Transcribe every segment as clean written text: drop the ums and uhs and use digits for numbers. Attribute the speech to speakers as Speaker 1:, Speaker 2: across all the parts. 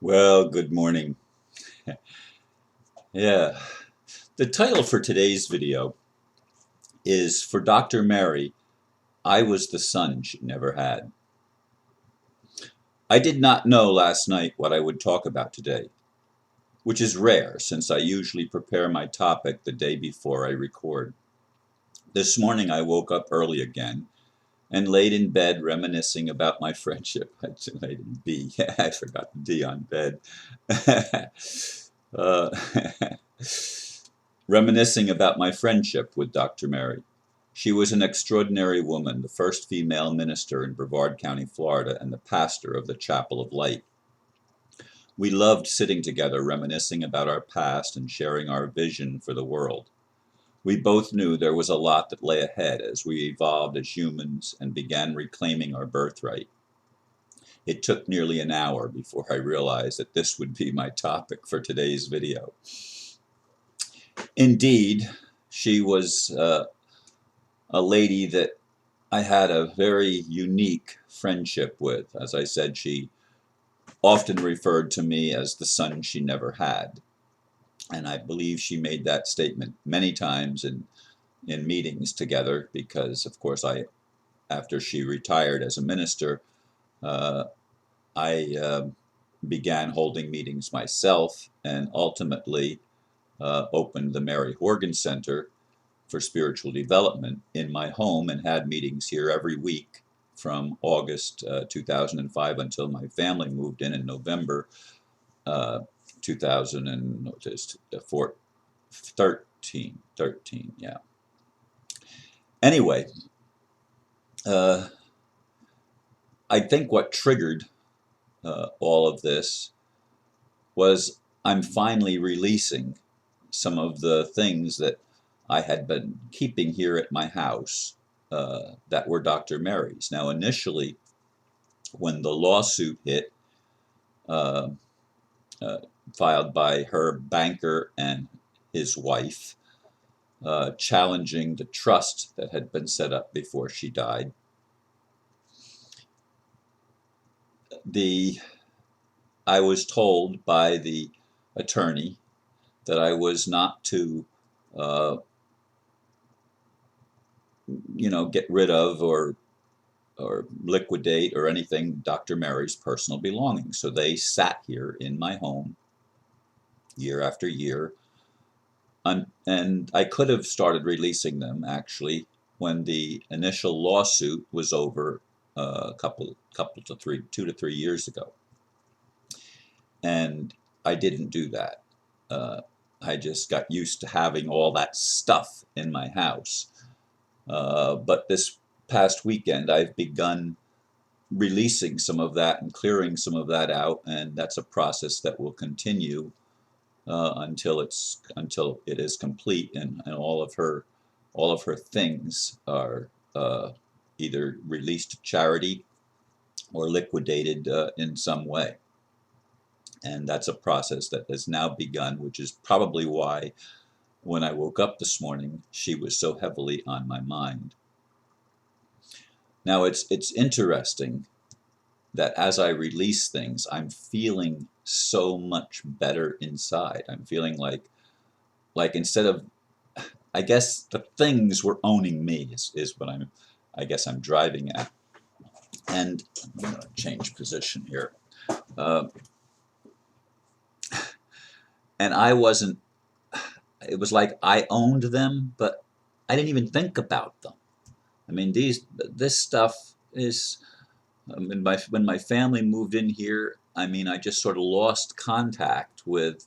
Speaker 1: Well, good morning. Yeah, the title for today's video is For Dr. Mary, I Was the Son She Never Had. I did not know last night what I would talk about today, which is rare since I usually prepare my topic the day before I record. This morning I woke up early again and laid in bed reminiscing about my friendship. I laid in B. I forgot the D on bed. uh, Reminiscing about my friendship with Dr. Mary. She was an extraordinary woman, the first female minister in Brevard County, Florida, and the pastor of the Chapel of Light. We loved sitting together, reminiscing about our past and sharing our vision for the world. We both knew there was a lot that lay ahead as we evolved as humans and began reclaiming our birthright. It took nearly an hour before I realized that this would be my topic for today's video. Indeed, she was a lady that I had a very unique friendship with. As I said, she often referred to me as the son she never had. And I believe she made that statement many times in meetings together because, of course, after she retired as a minister, uh, I began holding meetings myself and ultimately opened the Mary Horgan Center for spiritual development in my home and had meetings here every week from August 2005 until my family moved in November 2013. Yeah. Anyway, uh, I think what triggered all of this was I'm finally releasing some of the things that I had been keeping here at my house that were Dr. Mary's. Now, initially, when the lawsuit hit, uh, uh, filed by her banker and his wife, challenging the trust that had been set up before she died, the I was told by the attorney that I was not to, uh, get rid of or liquidate or anything Dr. Mary's personal belongings. So they sat here in my home year after year, and I could have started releasing them actually when the initial lawsuit was over a couple to 2 to 3 years ago, and I didn't do that. Uh, I just got used to having all that stuff in my house. But this past weekend, I've begun releasing some of that and clearing some of that out, and that's a process that will continue until it is complete and all of her things are either released to charity or liquidated in some way. And that's a process that has now begun, which is probably why when I woke up this morning, she was so heavily on my mind. Now it's interesting that as I release things, I'm feeling so much better inside. I'm feeling like instead of, I guess the things were owning me is what I guess I'm driving at. And I'm going to change position here. Uh, and I wasn't, it was like I owned them, but I didn't even think about them. I mean, this stuff is, when my family moved in here, I mean, I just sort of lost contact with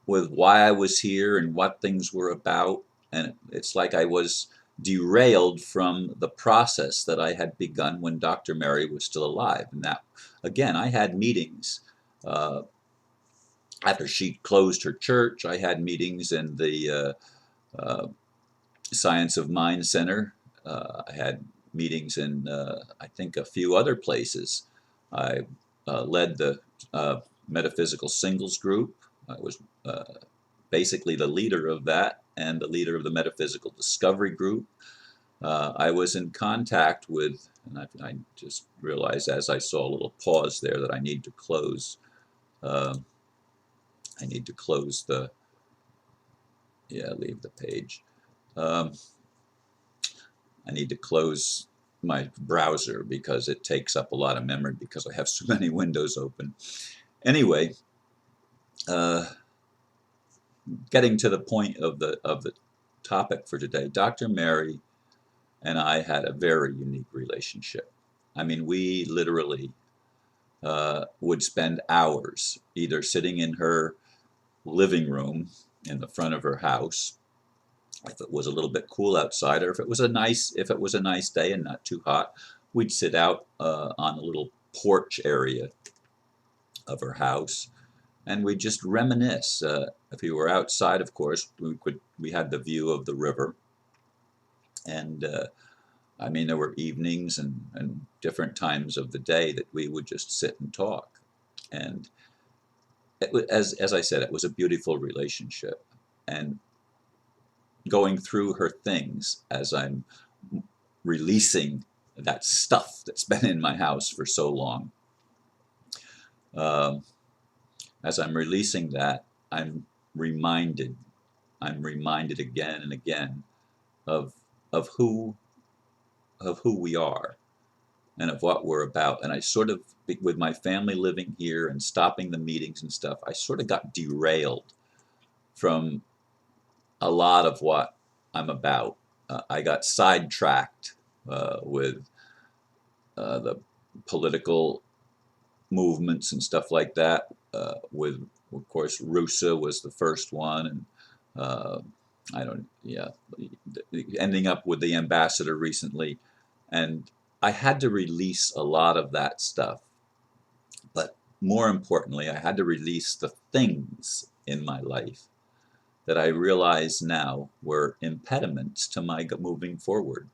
Speaker 1: why I was here and what things were about. And it's like I was derailed from the process that I had begun when Dr. Mary was still alive. And that, again, I had meetings. After she closed her church, I had meetings in the Science of Mind Center. I had meetings in, I think, a few other places. I led the metaphysical singles group. I was basically the leader of that and the leader of the metaphysical discovery group. I was in contact with, and I just realized as I saw a little pause there that I need to close Um, I need to close the, leave the page. Um, I need to close my browser because it takes up a lot of memory because I have so many windows open. Anyway, uh, getting to the point of the topic for today, Dr. Mary and I had a very unique relationship. I mean, we literally would spend hours either sitting in her living room in the front of her house, if it was a little bit cool outside, or if it was a nice day and not too hot, we'd sit out on a little porch area of her house, and we'd just reminisce. If we were outside, of course, we had the view of the river, and I mean, there were evenings and different times of the day that we would just sit and talk. And as I said, it was a beautiful relationship. And going through her things as I'm releasing that stuff that's been in my house for so long, as I'm releasing that, I'm reminded again and again of who we are and of what we're about. And I sort of, with my family living here and stopping the meetings and stuff, I sort of got derailed from a lot of what I'm about. I got sidetracked with the political movements and stuff like that. With, of course, Rusa was the first one, and ending up with the ambassador recently. And I had to release a lot of that stuff. But more importantly, I had to release the things in my life that I realize now were impediments to my moving forward.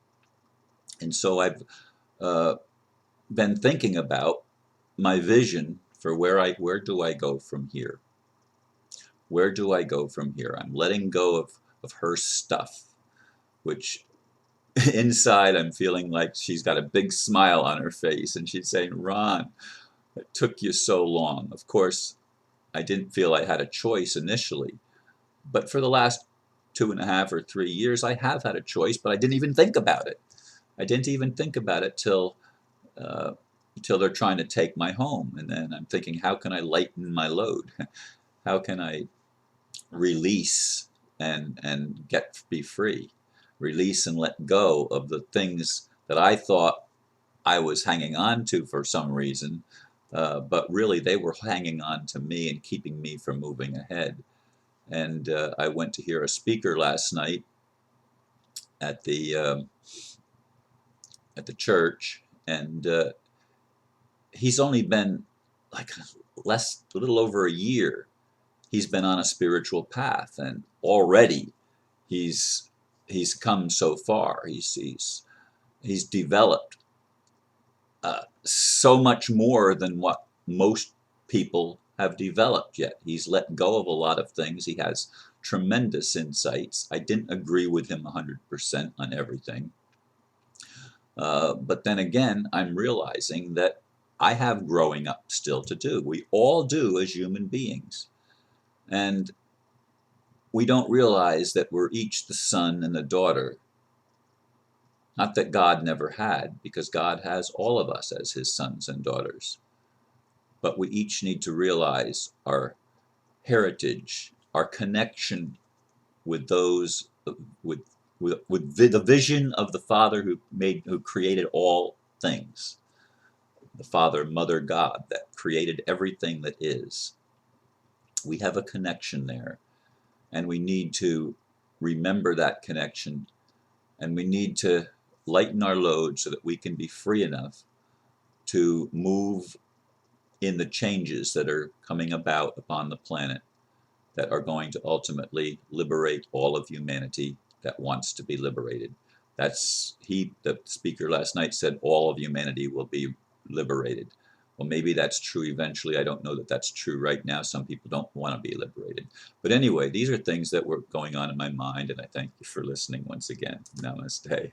Speaker 1: And so I've been thinking about my vision for where do I go from here? Where do I go from here? I'm letting go of her stuff, which inside I'm feeling like she's got a big smile on her face and she's saying, Ron, it took you so long. Of course, I didn't feel I had a choice initially, but for the last 2.5 or 3 years, I have had a choice, but I didn't even think about it. I didn't even think about it till they're trying to take my home. And then I'm thinking, how can I lighten my load? How can I release and be free? Release and let go of the things that I thought I was hanging on to for some reason, but really they were hanging on to me and keeping me from moving ahead. And I went to hear a speaker last night at the church, and he's only been like a little over a year. He's been on a spiritual path, and already he's come so far. He's developed so much more than what most people have developed yet. He's let go of a lot of things. He has tremendous insights. I didn't agree with him 100% on everything. But then again, I'm realizing that I have growing up still to do. We all do as human beings. And we don't realize that we're each the son and the daughter. Not that God never had, because God has all of us as his sons and daughters. But we each need to realize our heritage, our connection with those, with the vision of the Father who created all things. The Father, Mother, God that created everything that is. We have a connection there, and we need to remember that connection, and we need to lighten our load so that we can be free enough to move in the changes that are coming about upon the planet that are going to ultimately liberate all of humanity that wants to be liberated. The speaker last night said all of humanity will be liberated. Well, maybe that's true eventually. I don't know that that's true right now. Some people don't want to be liberated. But anyway, these are things that were going on in my mind, and I thank you for listening once again. Namaste.